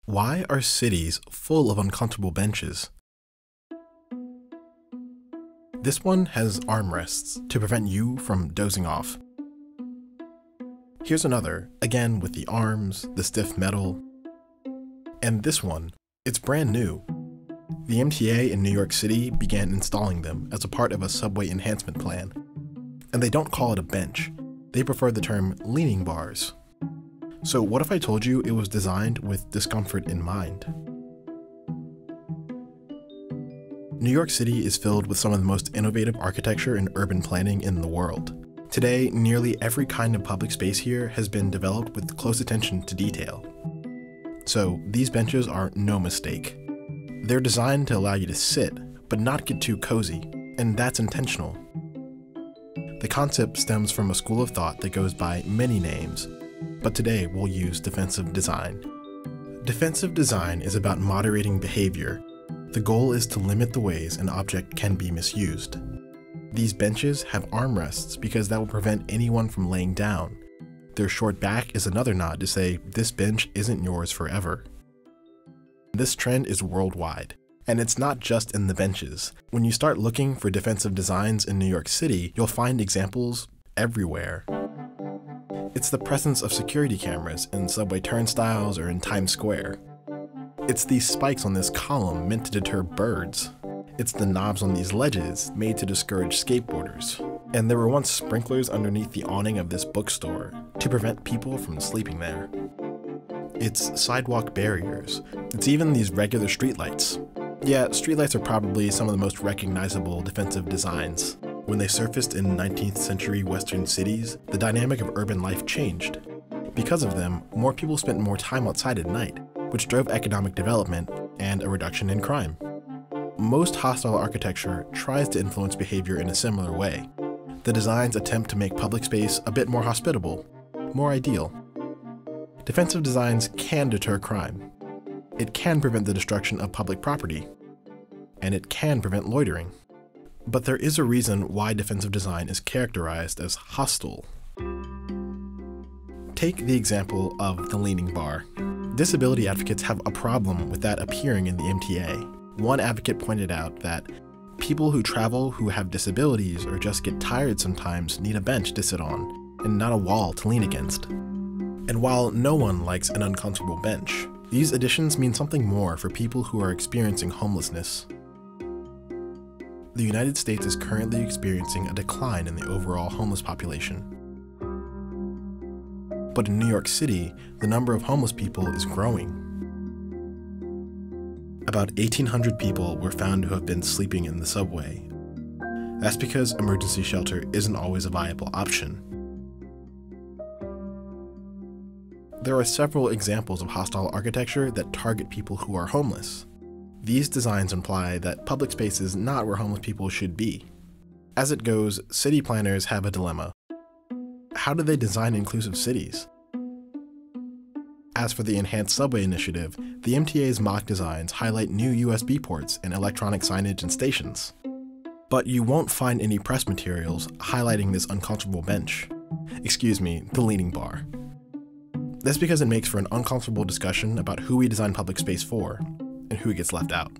Why are cities full of uncomfortable benches? This one has armrests to prevent you from dozing off. Here's another, again with the arms, the stiff metal. And this one, it's brand new. The MTA in New York City began installing them as a part of a subway enhancement plan. And they don't call it a bench. They prefer the term leaning bars. So what if I told you it was designed with discomfort in mind? New York City is filled with some of the most innovative architecture and urban planning in the world. Today, nearly every kind of public space here has been developed with close attention to detail. So these benches are no mistake. They're designed to allow you to sit, but not get too cozy, and that's intentional. The concept stems from a school of thought that goes by many names, but today we'll use defensive design. Defensive design is about moderating behavior. The goal is to limit the ways an object can be misused. These benches have armrests because that will prevent anyone from laying down. Their short back is another nod to say this bench isn't yours forever. This trend is worldwide, and it's not just in the benches. When you start looking for defensive designs in New York City, you'll find examples everywhere. It's the presence of security cameras in subway turnstiles or in Times Square. It's these spikes on this column meant to deter birds. It's the knobs on these ledges made to discourage skateboarders. And there were once sprinklers underneath the awning of this bookstore to prevent people from sleeping there. It's sidewalk barriers. It's even these regular streetlights. Yeah, streetlights are probably some of the most recognizable defensive designs. When they surfaced in 19th century Western cities, the dynamic of urban life changed. Because of them, more people spent more time outside at night, which drove economic development and a reduction in crime. Most hostile architecture tries to influence behavior in a similar way. The designs attempt to make public space a bit more hospitable, more ideal. Defensive designs can deter crime. It can prevent the destruction of public property, and it can prevent loitering. But there is a reason why defensive design is characterized as hostile. Take the example of the leaning bar. Disability advocates have a problem with that appearing in the MTA. One advocate pointed out that people who travel who have disabilities or just get tired sometimes need a bench to sit on, and not a wall to lean against. And while no one likes an uncomfortable bench, these additions mean something more for people who are experiencing homelessness. The United States is currently experiencing a decline in the overall homeless population. But in New York City, the number of homeless people is growing. About 1,800 people were found to have been sleeping in the subway. That's because emergency shelter isn't always a viable option. There are several examples of hostile architecture that target people who are homeless. These designs imply that public space is not where homeless people should be. As it goes, city planners have a dilemma. How do they design inclusive cities? As for the Enhanced Subway Initiative, the MTA's mock designs highlight new USB ports and electronic signage in stations. But you won't find any press materials highlighting this uncomfortable bench. Excuse me, the leaning bar. That's because it makes for an uncomfortable discussion about who we design public space for, and who gets left out.